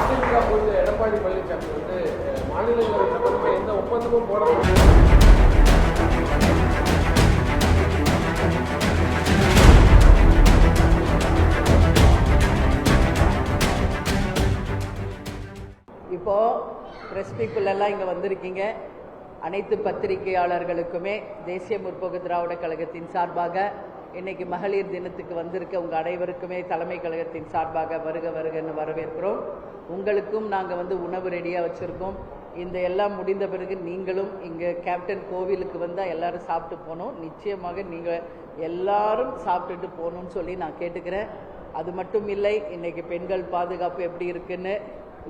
அதிமுக பொறுத்த எடப்பாடி பழனிசாமி வந்து மாநிலங்களவை சம்பந்தமாக எந்த ஒப்பந்தமும் போட இப்போ பிரஸ் பீப்புள் எல்லாம் இங்கே வந்திருக்கீங்க. அனைத்து பத்திரிகையாளர்களுக்குமே தேசிய முற்போக்கு திராவிட கழகத்தின் சார்பாக இன்னைக்கு மகளிர் தினத்துக்கு வந்திருக்க உங்கள் அனைவருக்குமே தலைமை கழகத்தின் சார்பாக வருக வருகன்னு வரவேற்கிறோம். உங்களுக்கும் நாங்கள் உணவு ரெடியாக வச்சுருக்கோம். இந்த எல்லாம் முடிந்த பிறகு நீங்களும் இங்கே கேப்டன் கோவிலுக்கு வந்தால் எல்லாரும் சாப்பிட்டு போகணும். நிச்சயமாக நீங்கள் எல்லாரும் சாப்பிட்டுட்டு போகணும்னு சொல்லி நான் கேட்டுக்கிறேன். அது மட்டும் இல்லை, இன்னைக்கு பெண்கள் பாதுகாப்பு எப்படி இருக்குன்னு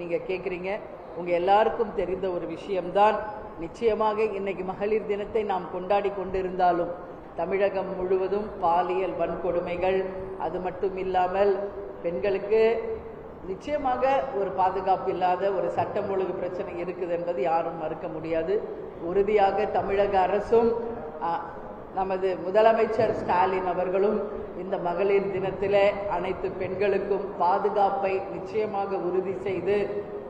நீங்கள் கேட்குறீங்க. உங்கள் எல்லாருக்கும் தெரிந்த ஒரு விஷயம்தான். நிச்சயமாக இன்னைக்கு மகளிர் தினத்தை நாம் கொண்டாடி கொண்டிருந்தாலும் தமிழகம் முழுவதும் பாலியல் வன்கொடுமைகள், அது மட்டும் இல்லாமல் பெண்களுக்கு நிச்சயமாக ஒரு பாதுகாப்பு இல்லாத ஒரு சட்டம் ஒழுங்கு பிரச்சனை இருக்குது என்பது யாரும் மறுக்க முடியாது. உறுதியாக தமிழக அரசும் நமது முதலமைச்சர் ஸ்டாலின் அவர்களும் இந்த மகளிர் தினத்திலே அனைத்து பெண்களுக்கும் பாதுகாப்பை நிச்சயமாக உறுதி செய்து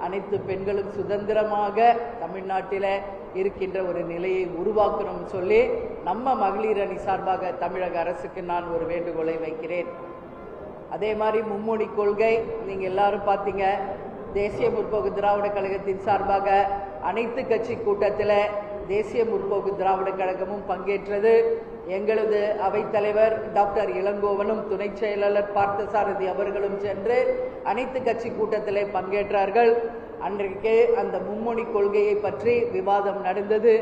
அனைத்து பெண்களும் சுதந்திரமாக தமிழ்நாட்டில் இருக்கின்ற ஒரு நிலையை உருவாக்கணும்னு சொல்லி நம்ம மகளிர் அணி சார்பாக தமிழக அரசுக்கு நான் ஒரு வேண்டுகோளை வைக்கிறேன். அதே மாதிரி மும்மொழி கொள்கை நீங்கள் எல்லாரும் பார்த்தீங்க. தேசிய முற்போக்கு திராவிட கழகத்தின் சார்பாக அனைத்து கட்சி கூட்டத்தில் தேசிய முற்போக்கு திராவிட கழகமும் பங்கேற்றது. எங்களது அவைத்தலைவர் டாக்டர் இளங்கோவனும் துணை செயலாளர் பார்த்தசாரதி அவர்களும் சென்று அனைத்து கட்சி கூட்டத்திலே பங்கேற்றார்கள். அன்றைக்கு அந்த மும்மொழி கொள்கையை பற்றி விவாதம் நடந்தது.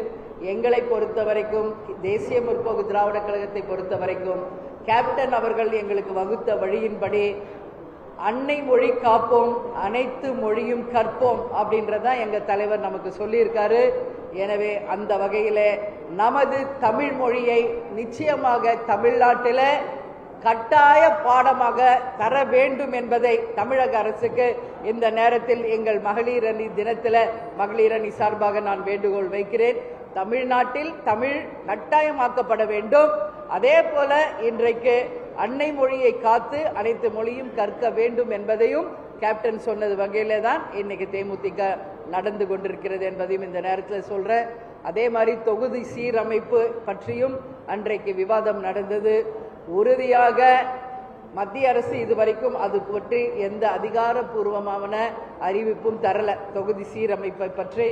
எங்களை பொறுத்த வரைக்கும், தேசிய முற்போக்கு திராவிட கழகத்தை பொறுத்த வரைக்கும், கேப்டன் அவர்கள் எங்களுக்கு வகுத்த வழியின்படி அன்னை மொழி காப்போம், அனைத்து மொழியும் கற்போம் அப்படின்றதான் எங்க தலைவர் நமக்கு சொல்லியிருக்காரு. எனவே அந்த வகையில நமது தமிழ் மொழியை நிச்சயமாக தமிழ்நாட்டில் கட்டாய பாடமாக தர வேண்டும் என்பதை தமிழக அரசுக்கு இந்த நேரத்தில் எங்கள் மகளிர் அணி தினத்தில் மகளிர் அணி சார்பாக நான் வேண்டுகோள் வைக்கிறேன். தமிழ்நாட்டில் தமிழ் கட்டாயமாக்கப்பட வேண்டும். அதே போல இன்றைக்கு அன்னை மொழியை காத்து அனைத்து மொழியும் கற்க வேண்டும் என்பதையும் கேப்டன் சொன்னது வகையிலே தான் இன்னைக்கு தேமுதிக நடந்து கொண்டிருக்கிறது என்பதையும் இந்த நேரத்தில் சொல்றேன். அதே மாதிரி தொகுதி சீரமைப்பு பற்றியும் அன்றைக்கு விவாதம் நடந்தது. உறுதியாக மத்திய அரசு இதுவரைக்கும் அது பற்றி எந்த அதிகாரப்பூர்வமான அறிவிப்பும் தரல. தொகுதி சீரமைப்பை பற்றி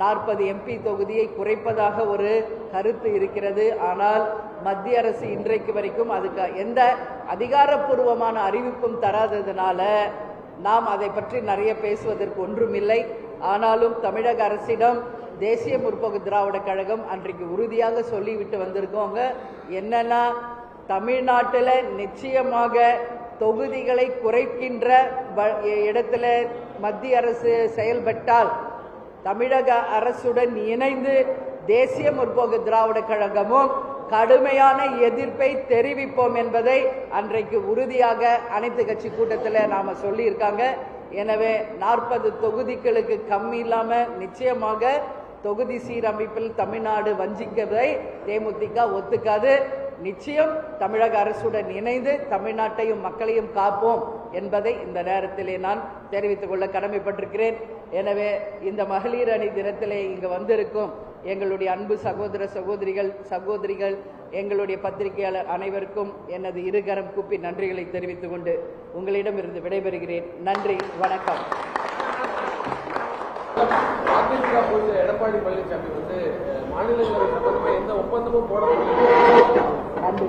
40 MP தொகுதியை குறைப்பதாக ஒரு கருத்து இருக்கிறது. ஆனால் மத்திய அரசு இன்றைக்கு வரைக்கும் அதுக்கு எந்த அதிகாரப்பூர்வமான அறிவிப்பும் தராததுனால நாம் அதை பற்றி நிறைய பேசுவதற்கு ஒன்றுமில்லை. ஆனாலும் தமிழக அரசிடம் தேசிய முற்போக்கு திராவிட கழகம் அன்றைக்கு உறுதியாக சொல்லிவிட்டு வந்திருக்கோங்க. என்னன்னா, தமிழ்நாட்டில் நிச்சயமாக தொகுதிகளை குறைக்கின்ற இடத்துல மத்திய அரசு செயல்பட்டால் தமிழக அரசுடன் இணைந்து தேசிய முற்போக்கு திராவிட கழகமும் கடுமையான எதிர்ப்பை தெரிவிப்போம் என்பதை அன்றைக்கு உறுதியாக அனைத்து கட்சி கூட்டத்தில் நாம சொல்லியிருக்காங்க. எனவே 40 தொகுதிகளுக்கு கம்மி இல்லாம நிச்சயமாக தொகுதி சீரமைப்பில் தமிழ்நாடு வஞ்சிக்கதை தேமுதிக ஒத்துக்காது. நிச்சயம் தமிழக அரசுடன் இணைந்து தமிழ்நாட்டையும் மக்களையும் காப்போம் என்பதை இந்த நேரத்திலே நான் தெரிவித்துக் கொள்ள கடமைப்பட்டிருக்கிறேன். எனவே இந்த மகளிர் அணி தினத்திலே இங்கு வந்திருக்கும் எங்களுடைய அன்பு சகோதர சகோதரிகள் எங்களுடைய பத்திரிகையாளர் அனைவருக்கும் எனது இருகரம் கூப்பி நன்றிகளை தெரிவித்துக் கொண்டு உங்களிடமிருந்து விடைபெறுகிறேன். நன்றி, வணக்கம். அதிமுக பொறுத்த எடப்பாடி பழனிசாமி வந்து மாநிலங்களவை சம்பந்தமாக எந்த ஒப்பந்தமும் போட நன்றி.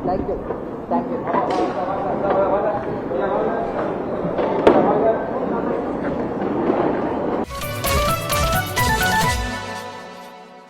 தேங்க்யூ.